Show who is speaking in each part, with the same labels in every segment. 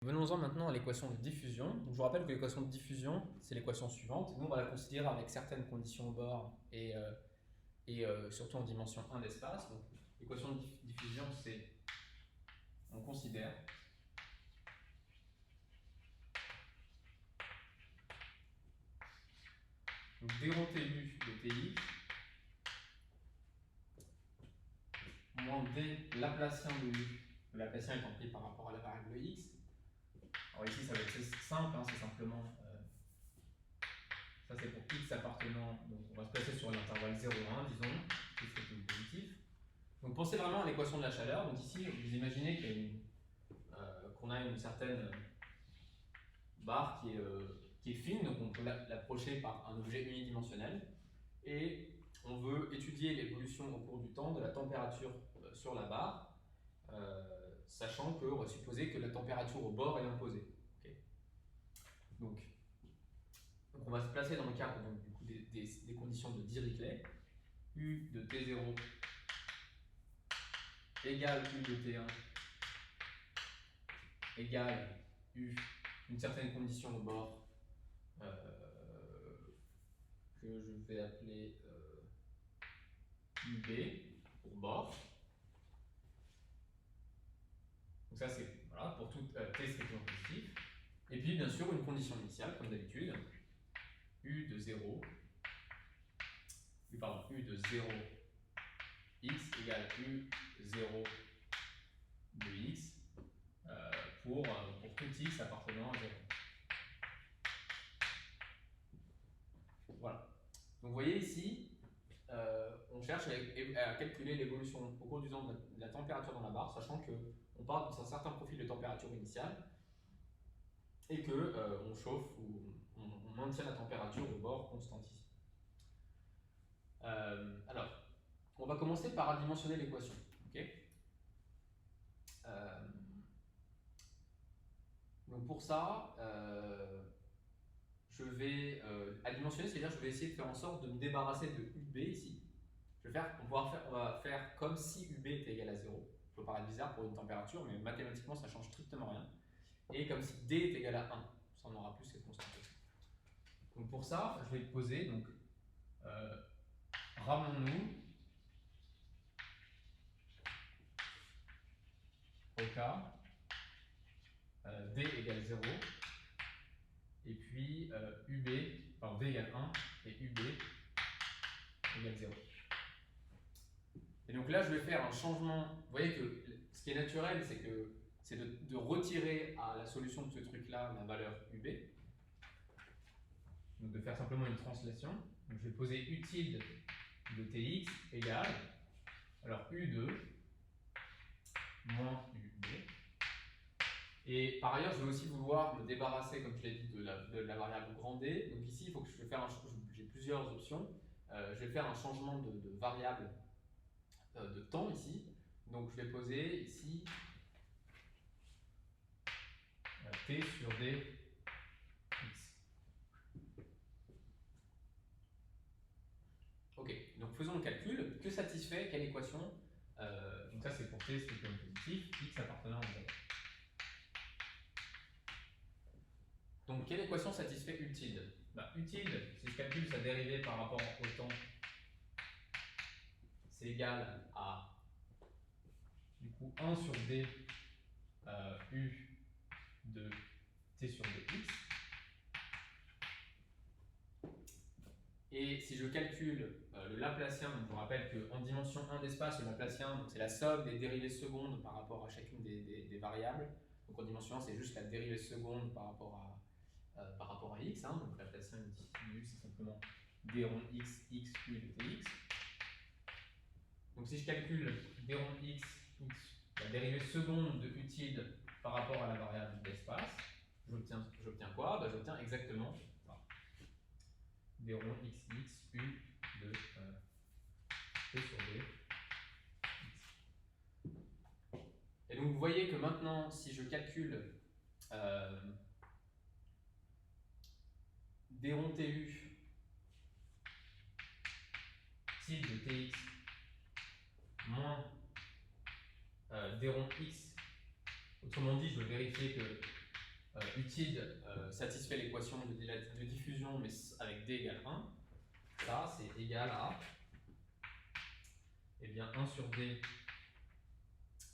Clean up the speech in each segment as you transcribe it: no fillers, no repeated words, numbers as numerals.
Speaker 1: Venons-en maintenant à l'équation de diffusion. Donc, je vous rappelle que l'équation de diffusion, c'est l'équation suivante. Nous, on va la considérer avec certaines conditions au bord et surtout en dimension 1 d'espace. Donc, l'équation de diffusion, c'est, on considère donc, d rho tu de TX moins d laplacien de u, le laplacien étant pris par rapport à la variable x. Alors ici, ça va être simple, hein, c'est simplement, ça c'est pour x appartenant, donc on va se placer sur l'intervalle 0,1, disons, x est positif. Donc pensez vraiment à l'équation de la chaleur. Donc ici, vous imaginez qu'on a une certaine barre qui est fine, donc on peut l'approcher par un objet unidimensionnel, et on veut étudier l'évolution au cours du temps de la température sur la barre, sachant qu'on va supposer que la température au bord est imposée. Okay. Donc on va se placer dans le cadre donc, du coup, des conditions de Dirichlet. U de T0 égale U de T1 égale U, une certaine condition au bord que je vais appeler UB pour bord. Donc ça c'est voilà, pour tout T strictement positif. Et puis bien sûr une condition initiale comme d'habitude, U de 0, U de 0 x égale U 0 de x pour tout x appartenant à 0. Voilà. Donc vous voyez ici, on cherche à calculer l'évolution au cours du temps de la température dans la barre, sachant qu'on part d'un certain profil de température initiale et qu'on chauffe ou on maintient la température au bord constante ici. Alors, on va commencer par adimensionner l'équation. Okay, donc pour ça, je vais adimensionner, c'est-à-dire je vais essayer de faire en sorte de me débarrasser de UB ici. On va faire comme si UB était égal à 0. Ça peut paraître bizarre pour une température, mais mathématiquement ça ne change strictement rien. Et comme si D est égal à 1. Ça on aura plus cette constante. Donc pour ça, je vais poser, donc, ramenons-nous au cas D égale 0, et puis UB, pardon, D égale 1, et UB égale 0. Et donc là, je vais faire un changement. Vous voyez que ce qui est naturel, c'est de retirer à la solution de ce truc-là la valeur UB. Donc de faire simplement une translation. Donc je vais poser U tilde de Tx égale, alors U2 moins UB. Et par ailleurs, je vais aussi vouloir me débarrasser, comme je l'ai dit, de la variable grand D. Donc ici, il faut que j'ai plusieurs options. Je vais faire un changement de variable de temps ici. Donc je vais poser ici T sur D x. Ok, donc faisons le calcul. Que satisfait quelle équation donc ça c'est pour T strictement positif, x appartenant à 0. Donc quelle équation satisfait U tilde? U tilde, si je calcule sa dérivée par rapport au temps, c'est égal à du coup 1 sur D U de T sur dx. Et si je calcule le laplacien, donc je vous rappelle qu'en dimension 1 d'espace, le laplacien, c'est la somme des dérivées secondes par rapport à chacune des variables. Donc en dimension 1, c'est juste la dérivée seconde par rapport à x. Hein. Donc laplacien du c'est simplement d rond x, x, u de tx. Donc si je calcule d rond x, x, la dérivée seconde de u tilde par rapport à la variable d'espace, j'obtiens quoi? J'obtiens exactement d rond x, x, u de t sur d. Et donc vous voyez que maintenant, si je calcule d rond tu tilde de tx moins d rond x, autrement dit, je veux vérifier que utile satisfait l'équation de diffusion mais avec d égale 1. Ça, c'est égal à eh bien, 1 sur d.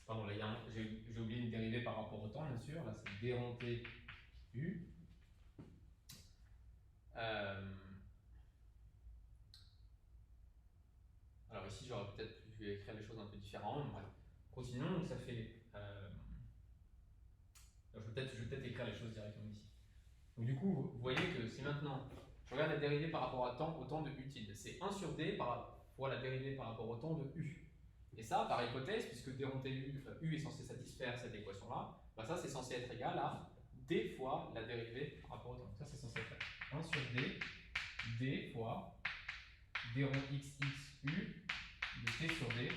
Speaker 1: Pardon, là, j'ai oublié une dérivée par rapport au temps, bien sûr. Là, c'est d rond t u. Alors ici, j'aurais peut-être pu écrire les choses un peu différemment. Mais bref, continuons. Donc ça fait. Je vais peut-être écrire les choses directement ici. Donc du coup, vous voyez que si maintenant je regarde la dérivée par rapport au temps de utile, c'est 1 sur d fois la dérivée par rapport au temps de u. Et ça, par hypothèse, puisque d rond t u est censé satisfaire cette équation-là, bah ça c'est censé être égal à d fois la dérivée par rapport au temps. Donc ça c'est censé être 1 sur d fois d rond x u de t sur d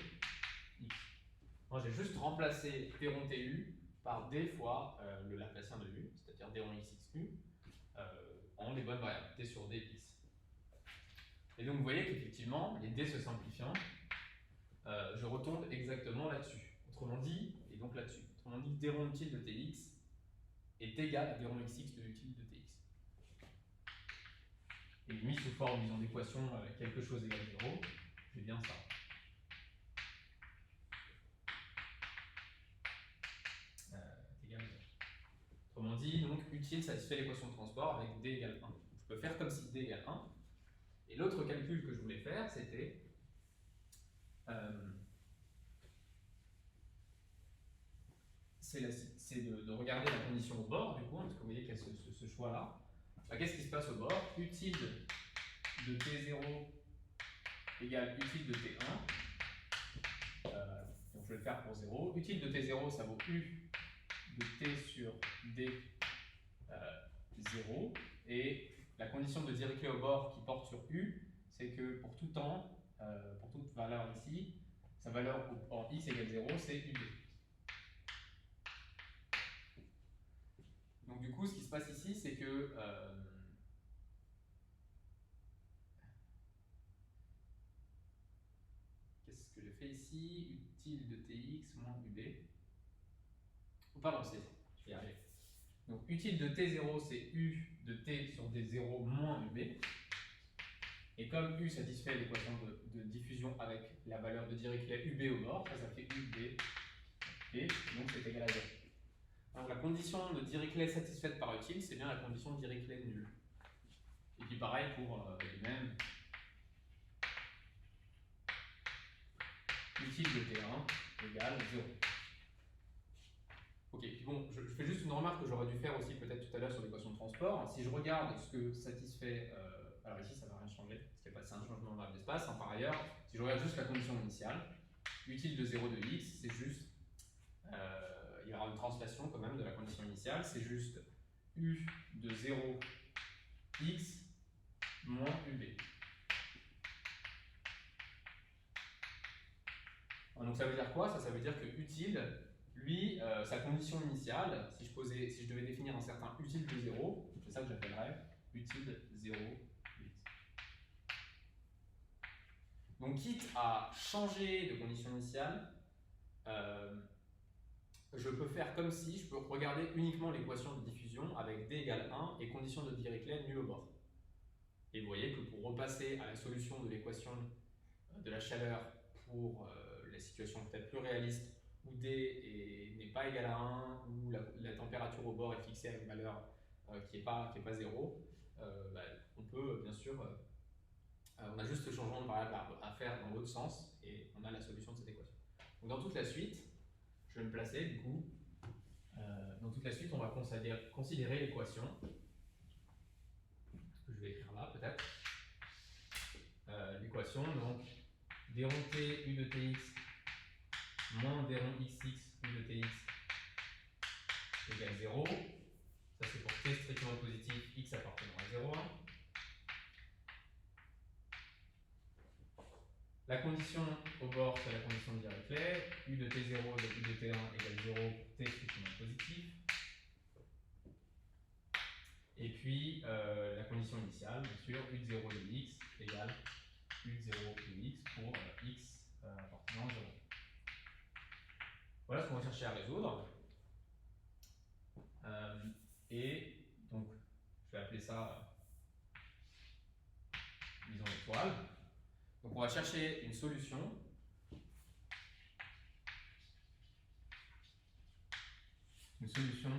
Speaker 1: x. Moi j'ai juste remplacé d rond tu par d fois le Laplacien de u, c'est-à-dire d rond x u, en les bonnes variables, t sur d x. Et donc vous voyez qu'effectivement, les d se simplifiant, je retombe exactement là-dessus. Autrement dit, et donc là-dessus. Autrement dit, d rond utile de tx est égal à d rond xx de utile de tx. Et mis sous forme, disons, d'équation avec quelque chose égale 0, j'ai bien ça. Égal 0. Autrement dit, donc, utile satisfait l'équation de transport avec d égale 1. Je peux faire comme si d égale 1. Et l'autre calcul que je voulais faire, c'était c'est de regarder la condition au bord, du coup, parce que vous voyez qu'il y a ce choix-là. Qu'est-ce qui se passe au bord? Utile de T0 égale utile de T1. Donc je vais le faire pour 0. Utile de T0, ça vaut U de T sur D 0. Et la condition de Dirichlet au bord qui porte sur U, c'est que pour tout temps, pour toute valeur ici, sa valeur en x égale 0, c'est UD. Donc du coup, ce qui se passe ici, c'est que qu'est-ce que j'ai fait ici? Utile de Tx moins UB. Oh, pardon, je vais y arriver. Donc utile de T0, c'est U de T sur D0 moins UB. Et comme U satisfait l'équation de diffusion avec la valeur de Dirichlet UB au bord, ça fait UB, et donc c'est égal à 0. Donc la condition de Dirichlet satisfaite par utile, c'est bien la condition de Dirichlet nulle. Et puis pareil pour les mêmes. Utile de T1 égale 0. Ok, puis bon, je fais juste une remarque que j'aurais dû faire aussi peut-être tout à l'heure sur l'équation de transport. Si je regarde ce que satisfait, alors ici ça ne va rien changer, parce que c'est un changement de variable d'espace. Par ailleurs, si je regarde juste la condition initiale, utile de 0 de x, c'est juste, il y aura une translation quand même de la condition initiale, c'est juste u de 0 x moins ub. Donc ça veut dire quoi? Ça veut dire que utile, lui, sa condition initiale, si je devais définir un certain utile de 0, c'est ça que j'appellerais utile 0, 8. Donc quitte à changer de condition initiale, je peux faire comme si je peux regarder uniquement l'équation de diffusion avec d égale 1 et condition de Dirichlet nulle au bord. Et vous voyez que pour repasser à la solution de l'équation de la chaleur pour la situation peut-être plus réaliste, où d n'est pas égal à 1, où la température au bord est fixée à une valeur qui n'est pas 0, on peut bien sûr, on a juste ce changement de variable à faire dans l'autre sens et on a la solution de cette équation. Donc dans toute la suite, je vais me placer du coup, dans toute la suite on va considérer l'équation, que je vais écrire là peut-être, l'équation donc d rond t u de tx moins d rond xx u de tx égale 0. Ça c'est pour t strictement positif, x appartenant à 0,1. La condition au bord, c'est la condition de Dirichlet. U de T0 de U de T1 égale 0 pour T strictement positif. Et puis la condition initiale, bien sûr, U de 0 de x égale U de 0 de x pour x appartenant à 0. Voilà ce qu'on va chercher à résoudre. Et ça, disons, étoile. Donc on va chercher une solution. Une solution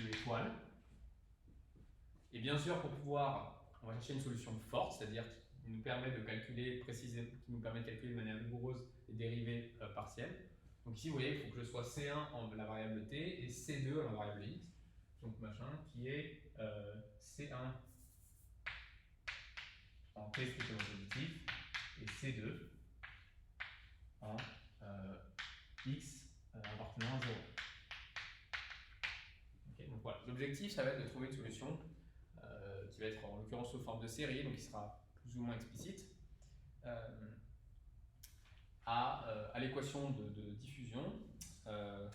Speaker 1: de l'étoile. Et bien sûr, pour pouvoir, on va chercher une solution forte, c'est-à-dire qui nous permet de calculer précisément, qui nous permet de calculer de manière rigoureuse les dérivées partielles. Donc ici, vous voyez, il faut que je sois C1 en la variable t et C2 en la variable x. Donc machin qui est C1 en t strictement positif et C2 en x appartenant à 0. Okay, donc voilà, l'objectif, ça va être de trouver une solution qui va être en l'occurrence sous forme de série, donc qui sera plus ou moins explicite, à l'équation de diffusion. En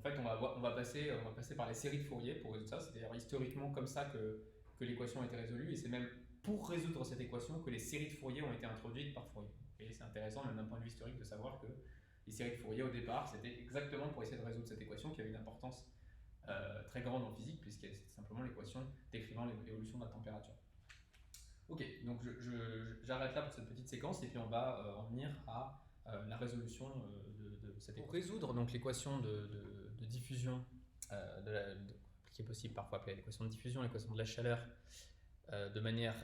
Speaker 1: fait, on va passer par les séries de Fourier pour résoudre ça. C'est d'ailleurs historiquement comme ça que l'équation a été résolue, et c'est même pour résoudre cette équation que les séries de Fourier ont été introduites par Fourier. Et c'est intéressant, même d'un point de vue historique, de savoir que les séries de Fourier, au départ, c'était exactement pour essayer de résoudre cette équation qui avait une importance très grande en physique, puisqu'elle c'était simplement l'équation décrivant l'évolution de la température. Ok, donc j'arrête là pour cette petite séquence, et puis on va en venir à la résolution de cette équation. Pour résoudre donc l'équation de diffusion, qui est possible parfois appeler l'équation de diffusion, l'équation de la chaleur, de manière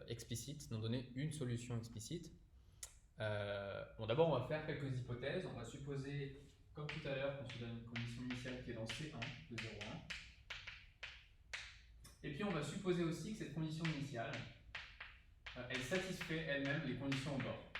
Speaker 1: explicite, nous donner une solution explicite. Bon, d'abord, on va faire quelques hypothèses. On va supposer, comme tout à l'heure, qu'on se donne une condition initiale qui est dans C1 de 0,1. Et puis, on va supposer aussi que cette condition initiale, elle satisfait elle-même les conditions au bord.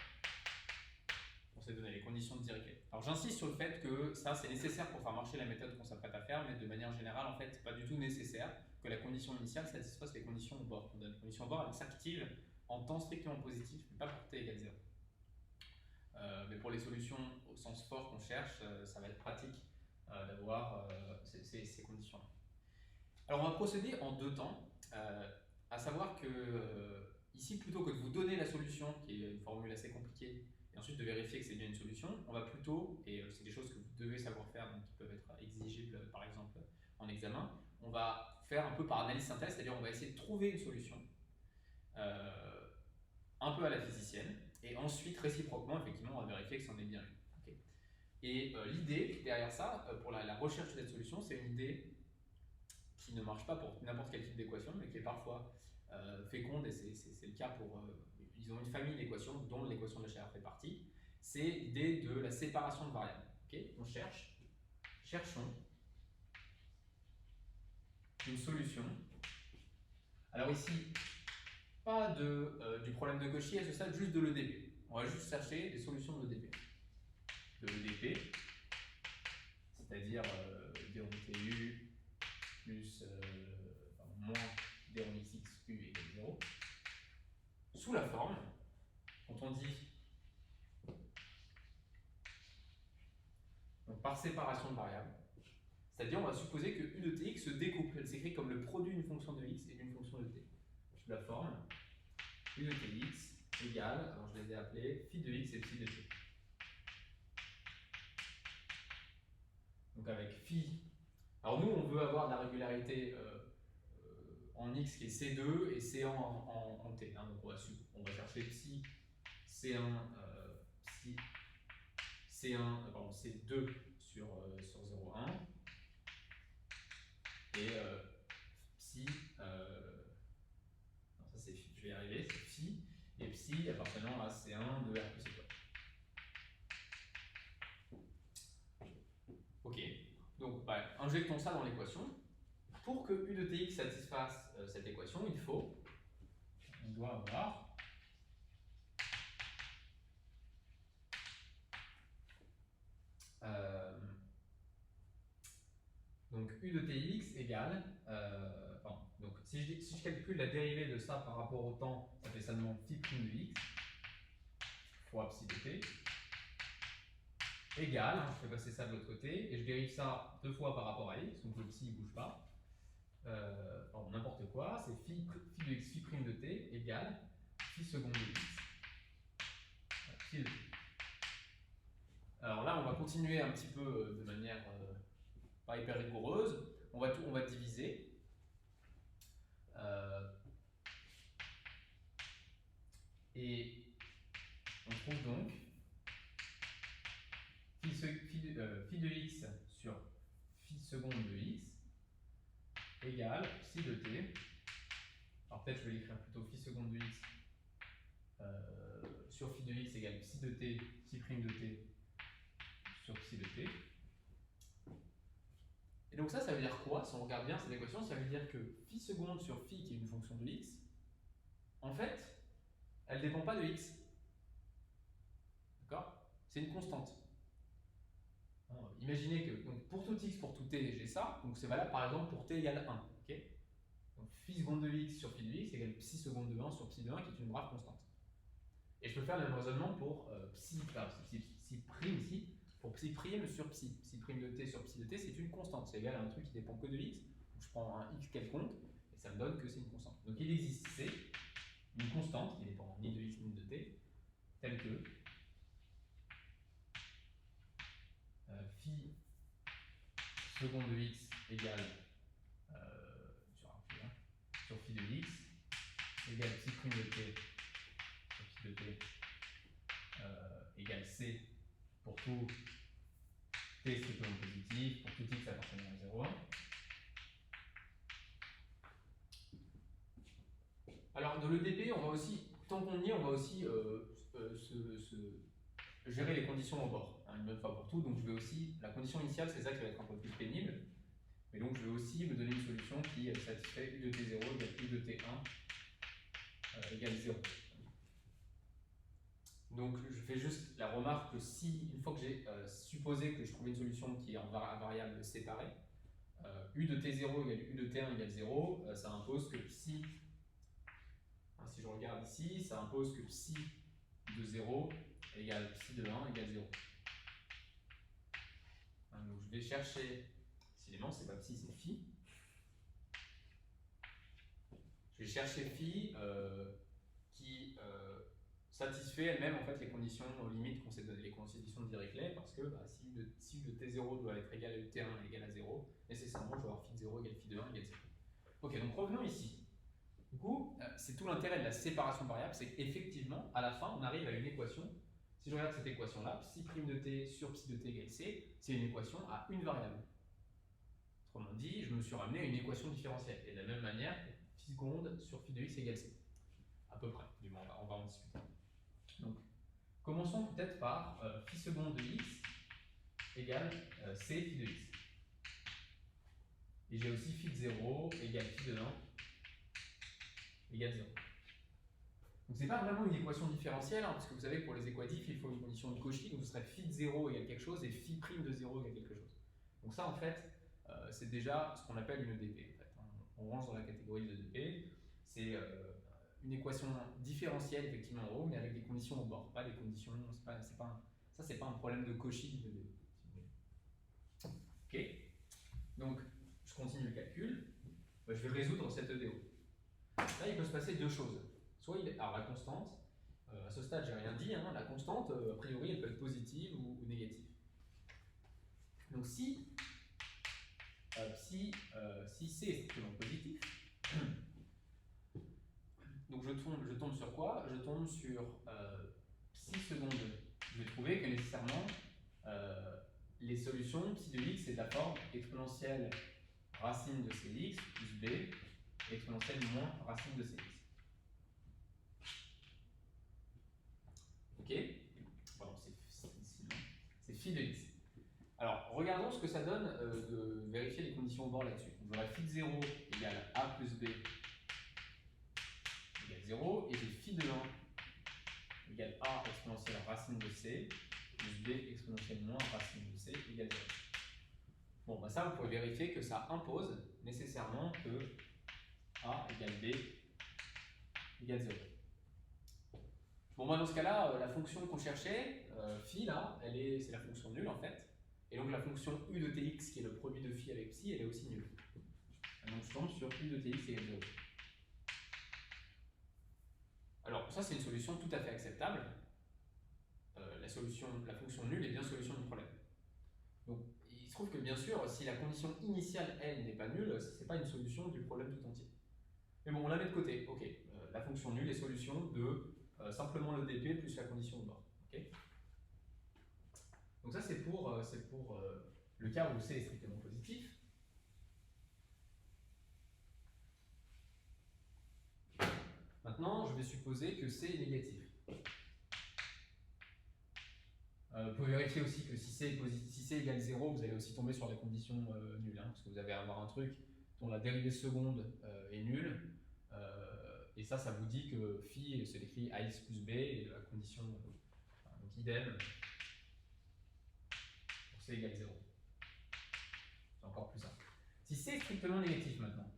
Speaker 1: On s'est donné les conditions de Dirichlet. Alors, j'insiste sur le fait que ça, c'est nécessaire pour faire marcher la méthode qu'on s'apprête à faire, mais de manière générale, en fait, c'est pas du tout nécessaire que la condition initiale satisfasse les conditions au bord. La condition au bord, elle s'active en temps strictement positif, mais pas pour t égale 0. Mais pour les solutions au sens fort qu'on cherche, ça va être pratique d'avoir ces conditions-là. Alors on va procéder en deux temps, à savoir que ici, plutôt que de vous donner la solution, qui est une formule assez compliquée, et ensuite de vérifier que c'est bien une solution, on va plutôt, et c'est des choses que vous devez savoir faire, donc qui peuvent être exigibles par exemple en examen, on va faire un peu par analyse synthèse, c'est-à-dire on va essayer de trouver une solution un peu à la physicienne, et ensuite, réciproquement, effectivement, on va vérifier que c'en est bien une. Okay. Et l'idée derrière ça, pour la recherche de cette solution, c'est une idée qui ne marche pas pour n'importe quel type d'équation, mais qui est parfois féconde, et c'est le cas pour, ils ont une famille d'équations dont l'équation de la chaleur fait partie. C'est l'idée de la séparation de variables. Okay. On cherchons une solution. Alors ici, pas du problème de Cauchy à ce stade, juste de l'EDP. On va juste chercher des solutions de l'EDP. De l'EDP, c'est-à-dire d/tu plus moins d/xu égale 0, sous la forme, quand on dit, donc par séparation de variables, c'est-à-dire on va supposer que u de tx se découple, elle s'écrit comme le produit d'une fonction de x et d'une fonction de t. Sous la forme, u de tx égale, alors je les ai appelés phi de x et psi de t. Donc avec phi, alors nous on veut avoir de la régularité en x qui est C2 et C1 en t. Hein, donc on va chercher psi C1, C2 sur 0,1 et psi, non, ça c'est, je vais y arriver, c'est psi, et psi appartenant à C1 de R plus étoile. Ok, donc injectons ça dans l'équation. Pour que u de tx satisfasse cette équation, on doit avoir donc u de tx égale, donc si je calcule la dérivée de ça par rapport au temps, ça fait seulement phi prime de x fois psi de t égale, je fais passer ça de l'autre côté et je dérive ça deux fois par rapport à x, donc le psi ne bouge pas. N'importe quoi, c'est phi de x, phi prime de t égale phi seconde de x, phi de t. Alors là, on va continuer un petit peu de manière pas hyper rigoureuse. On va diviser. Et on trouve donc phi de x sur phi seconde de x égale psi de t. Alors peut-être je vais l'écrire plutôt phi seconde de x sur phi de x égale psi de t, psi prime de t sur psi de t. Et donc ça veut dire quoi? Si on regarde bien cette équation, ça veut dire que phi seconde sur phi, qui est une fonction de x, en fait, elle ne dépend pas de x. D'accord? C'est une constante. Imaginez que donc pour tout x, pour tout t, j'ai ça. Donc c'est valable par exemple pour t égale 1. Okay, donc phi seconde de x sur phi de x égale psi seconde de 1 sur psi de 1, qui est une brave constante. Et je peux faire le même raisonnement pour psi prime ici, pour psi prime sur psi. Psi prime de t sur psi de t, c'est une constante. C'est égal à un truc qui dépend que de x. Donc je prends un x quelconque et ça me donne que c'est une constante. Donc il existe C, une constante qui dépend ni de x ni de t, telle que phi seconde de x égale sur phi de x égale psi prime de t sur psi de t égale c pour tout t strictement positif, pour tout x appartenant à 0,1. Alors dans l'EDP, on va aussi, tant qu'on y est, on va aussi gérer les conditions au bord, hein, une bonne fois pour tout. Donc je vais aussi, la condition initiale, c'est ça qui va être un peu plus pénible. Mais donc je vais aussi me donner une solution qui satisfait u de t0 égale u de t1 égale 0. Donc je fais juste la remarque que si, une fois que j'ai supposé que je trouvais une solution qui est en variable séparée, u de t0 égale u de t1 égale 0, ça impose que psi, si je regarde ici, ça impose que psi de 0 égale psi de 1 égale 0. Donc je vais chercher, décidément c'est pas psi, c'est phi. Je vais chercher phi qui satisfait elle-même en fait les conditions limites qu'on s'est données, les conditions de Dirichlet, parce que si u de t0 doit être égal à u de t1 égale à 0, nécessairement je vais avoir phi de 0 égale phi de 1 égale 0. Ok, donc revenons ici. Du coup, c'est tout l'intérêt de la séparation de variables, c'est qu'effectivement, à la fin, on arrive à une équation. Si je regarde cette équation-là, psi prime de t sur psi de t égale c, c'est une équation à une variable. Autrement dit, je me suis ramené à une équation différentielle. Et de la même manière, phi seconde sur phi de x égale c. À peu près, du moins, on va en discuter. Donc, commençons peut-être par phi seconde de x égale c phi de x. Et j'ai aussi phi de 0 égale phi de 1 égale 0. Donc c'est pas vraiment une équation différentielle, hein, parce que vous savez que pour les équatifs, il faut une condition de Cauchy, donc ce serait phi de 0 égale quelque chose et phi prime de 0 égale quelque chose. Donc ça en fait, c'est déjà ce qu'on appelle une EDP. En fait. On range dans la catégorie de EDP. C'est une équation différentielle effectivement en haut, mais avec des conditions au bord, pas des conditions. C'est pas un problème de Cauchy de EDP. Ok. Donc je continue le calcul. Je vais résoudre cette EDO. Là, il peut se passer deux choses. Soit alors la constante, à ce stade, j'ai rien dit, hein, la constante, a priori, elle peut être positive ou négative. Donc si C est strictement positif, donc je tombe sur quoi? Je tombe sur psi seconde. Je vais trouver que nécessairement les solutions psi de x c'est de la forme exponentielle racine de cx plus b exponentielle moins racine de cx. Ok? Pardon, c'est phi de x. Alors, regardons ce que ça donne de vérifier les conditions au bord là-dessus. J'aurai phi de 0 égale a plus b égale 0, et j'ai phi de 1 égale a exponentielle racine de c plus b exponentielle moins racine de c égale 0. Bon, bah ça, vous pouvez vérifier que ça impose nécessairement que a égale b égale 0. Bon, moi, dans ce cas-là, la fonction qu'on cherchait, phi, là, c'est la fonction nulle, en fait. Et donc, la fonction u de tx, qui est le produit de phi avec psi, elle est aussi nulle. Donc, je tombe sur u de tx égale 0. Alors, ça, c'est une solution tout à fait acceptable. La fonction nulle est bien solution du problème. Donc, il se trouve que, bien bien sûr, si la condition initiale n n'est pas nulle, ce n'est pas une solution du problème tout entier. Mais bon, on la met de côté. Ok, la fonction nulle est solution de simplement le dp plus la condition de bord. Okay, donc ça, c'est pour le cas où c est strictement positif. Maintenant, je vais supposer que c est négatif. Vous pouvez vérifier aussi que si c égale 0, vous allez aussi tomber sur la condition nulle, hein, parce que vous allez avoir un truc dont la dérivée seconde est nulle, et ça vous dit que phi c'est écrit ax plus b, et la condition, donc idem, pour c égale 0. C'est encore plus simple. Si c est strictement négatif maintenant,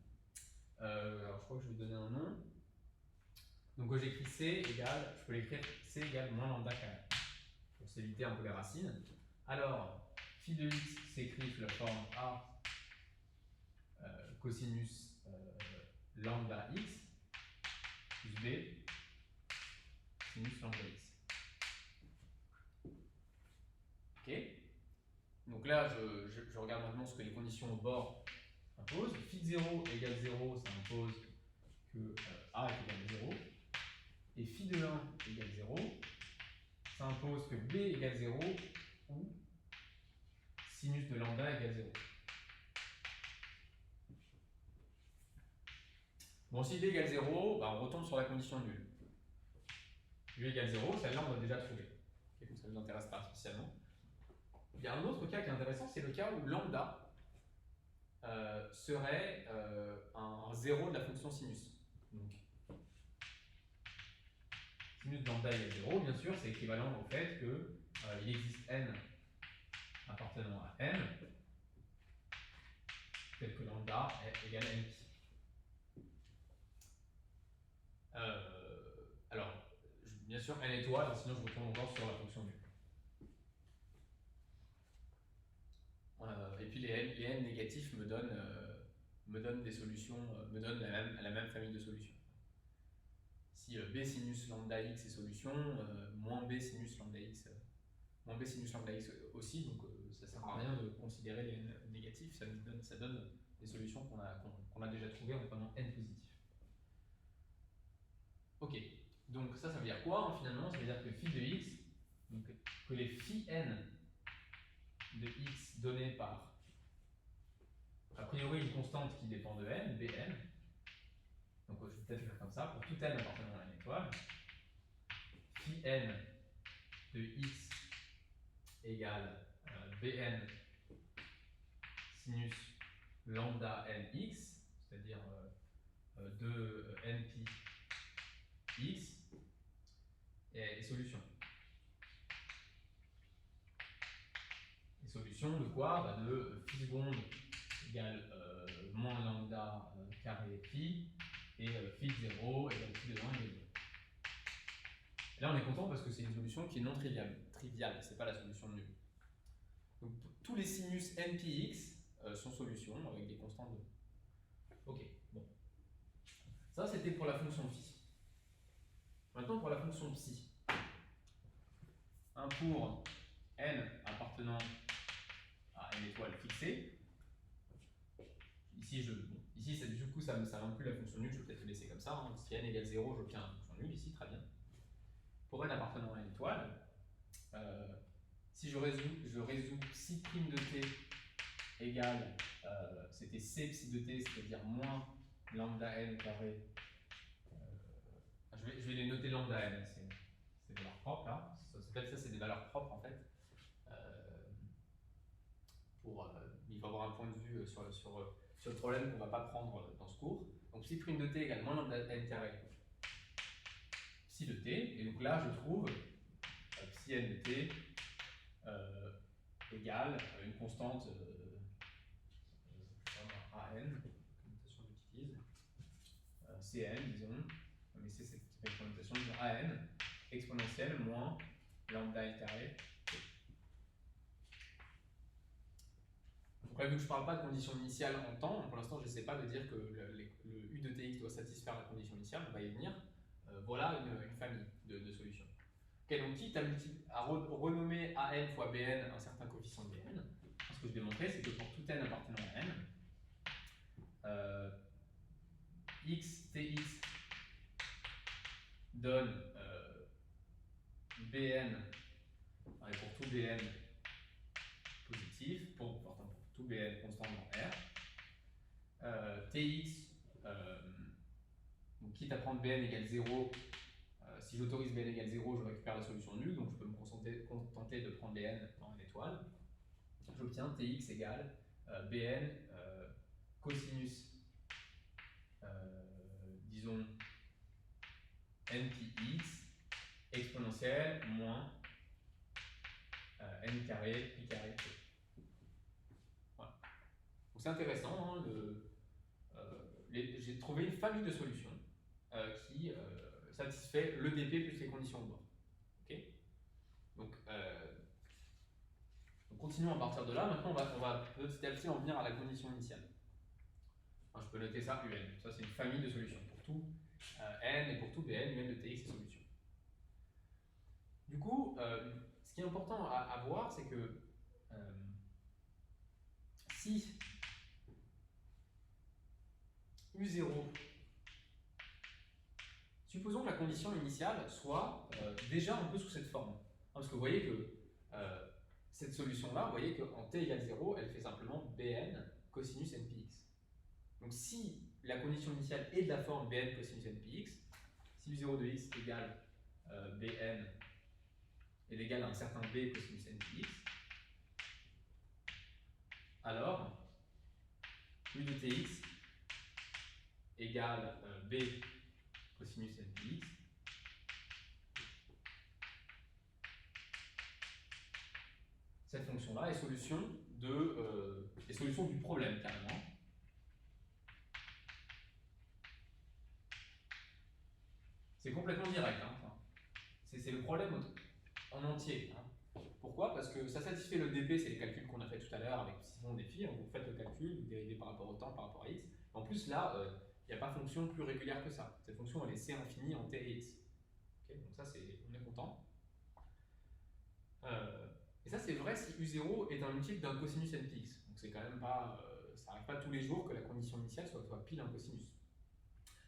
Speaker 1: alors je crois que je vais donner un nom, donc j'écris c égale, je peux l'écrire c égale moins lambda carré, pour s'éviter un peu les racines. Alors, phi de x s'écrit sous la forme a cosinus lambda x plus b sinus lambda x. Ok. Donc là, je regarde maintenant ce que les conditions au bord imposent. Phi de 0 égale 0, ça impose que a est égal à 0. Et phi de 1 égale 0, ça impose que b égale 0 ou sinus de lambda égale 0. Bon, si b égale 0, on retombe sur la condition nulle. b égale 0, celle-là on l'a déjà trouvée. Okay, donc ça ne nous intéresse pas spécialement. Il y a un autre cas qui est intéressant, c'est le cas où lambda serait un 0 de la fonction sinus. Donc, sinus de lambda égale 0, bien sûr, c'est équivalent au fait qu'il existe n appartenant à m, tel que lambda est égal à n pi. Alors, bien sûr, n étoile, sinon je retourne encore sur la fonction nulle. Et puis les n négatifs me donnent des solutions, me donnent la même famille de solutions. Si b sinus lambda x est solution, moins b sinus lambda x aussi, donc ça ne sert à rien de considérer les n négatifs, ça donne des solutions qu'on a déjà trouvées en prenant n positif. Ok, donc ça veut dire quoi hein, finalement? Ça veut dire que phi de x, donc que les phi n de x donnés par a priori une constante qui dépend de n, bn, donc je vais peut-être le faire comme ça, pour tout n appartenant à une étoile, phi n de x égale bn sinus lambda nx, c'est-à-dire de np x, et solution. Et solution de quoi? De phi seconde égale moins lambda carré pi, et phi de 0 égale phi de 1 égale 0. Et là on est content parce que c'est une solution qui est non triviale, c'est pas la solution nulle. Donc tous les sinus npx sont solutions avec des constantes de. Ok, bon. Ça c'était pour la fonction phi. Maintenant pour la fonction psi. Un pour n appartenant à n étoile fixée. Ici, du coup, ça inclut la fonction nulle, je vais peut-être le laisser comme ça. Hein. Si n égale 0, j'obtiens la fonction nulle ici, très bien. Pour n appartenant à n étoile, si je résous psi prime de t égale, c'était c psi de t, c'est-à-dire moins lambda n carré. Je vais les noter lambda n, c'est des valeurs propres là. Ça c'est des valeurs propres en fait. Il faut avoir un point de vue sur le problème qu'on ne va pas prendre dans ce cours. Donc psi prime de t égale moins lambda n carré psi de t, et donc là je trouve psi n de t égale une constante an, notation que j'utilise, cn disons, mais c'est cette notation, disons an exponentielle moins lambda n carré. Donc là, vu que je ne parle pas de condition initiale en temps, pour l'instant je n'essaie pas de dire que le u de tx doit satisfaire la condition initiale, on va y venir. Voilà une famille de solutions. Ok, donc quitte à renommer an fois bn un certain coefficient bn, ce que je démontrer, c'est que pour tout n appartenant à n, x, tx donne bn, et pour tout bn positif, pour tout bn constant dans R, tx, donc quitte à prendre bn égale 0, si j'autorise bn égale 0, je récupère la solution nulle, donc je peux me contenter de prendre bn dans une étoile. J'obtiens tx égale bn cosinus, disons, npx exponentielle moins n carré pi carré t. Voilà. Donc c'est intéressant, hein, j'ai trouvé une famille de solutions qui satisfait le dp plus les conditions de bord. Okay, donc, continuons à partir de là. Maintenant, on va petit à petit en venir à la condition initiale. Enfin, je peux noter ça, un. Ça, c'est une famille de solutions pour tout n et pour tout bn, un de tx et solution. Du coup, ce qui est important à voir, c'est que si U0, supposons que la condition initiale soit déjà un peu sous cette forme. Parce que vous voyez que cette solution-là, vous voyez qu'en t égale 0, elle fait simplement bn cosinus npx. Donc si la condition initiale est de la forme bn cosinus npx, si u0 de x égale bn est égal à un certain b cosinus npx, alors u de tx égale b cosinus npx, cette fonction-là est solution du problème carrément. C'est complètement direct, hein. Enfin, c'est le problème en entier. Hein. Pourquoi? Parce que ça satisfait le dp, c'est les calculs qu'on a fait tout à l'heure avec Simon défi. Vous faites le calcul, vous dérivez par rapport au temps, par rapport à x. En plus, là, il n'y a pas de fonction plus régulière que ça. Cette fonction, elle est c infini en t et x. Okay, donc ça, on est content. Et ça, c'est vrai si u0 est un multiple d'un cosinus npx. Donc c'est quand même pas, ça n'arrive pas tous les jours que la condition initiale soit pile un cosinus.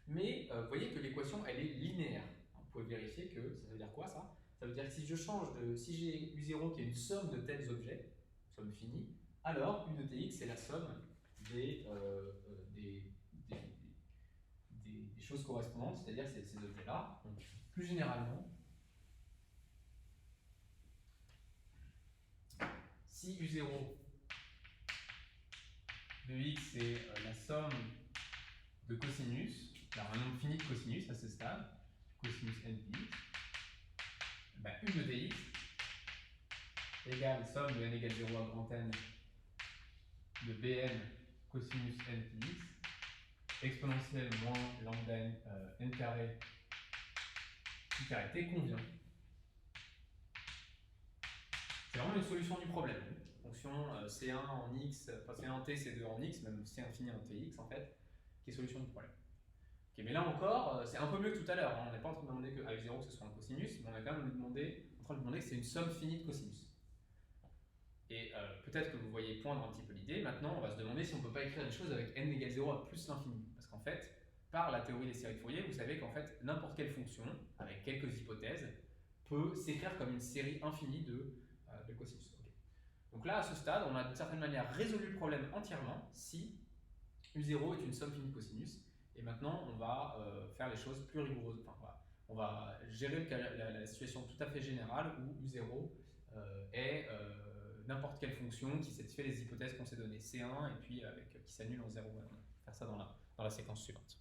Speaker 1: Mais vous voyez que l'équation, elle est linéaire. Vous pouvez vérifier que ça veut dire quoi ça? Ça veut dire que si si j'ai u0 qui est une somme de tels objets, somme finie, alors u de tx c'est la somme des choses correspondantes, c'est-à-dire ces objets-là. Donc plus généralement, si u0 de x est la somme de cosinus, alors un nombre fini de cosinus à ce stade, cosinus npx, ben u de dx égale somme de n égale 0 à grand N de bn cosinus npx exponentielle moins lambda n carré pi carré t convient. C'est vraiment une solution du problème. Fonction C1 en x, enfin C1 en t, C2 en x, même C infini en tx en fait, qui est solution du problème. Okay, mais là encore, c'est un peu mieux que tout à l'heure. Hein. On n'est pas en train de demander que A0 ce soit un cosinus, mais on est quand même en train de demander que c'est une somme finie de cosinus. Et peut-être que vous voyez poindre un petit peu l'idée. Maintenant, on va se demander si on ne peut pas écrire les choses avec n égale 0 à plus l'infini. Parce qu'en fait, par la théorie des séries de Fourier, vous savez qu'en fait, n'importe quelle fonction, avec quelques hypothèses, peut s'écrire comme une série infinie de cosinus. Okay. Donc là, à ce stade, on a d'une certaine manière résolu le problème entièrement si U0 est une somme finie de cosinus. Et maintenant, on va faire les choses plus rigoureuses. Enfin, on va gérer la situation tout à fait générale où U0 est n'importe quelle fonction qui satisfait les hypothèses qu'on s'est données, C1 et puis qui s'annule en 0. On va faire ça dans la séquence suivante.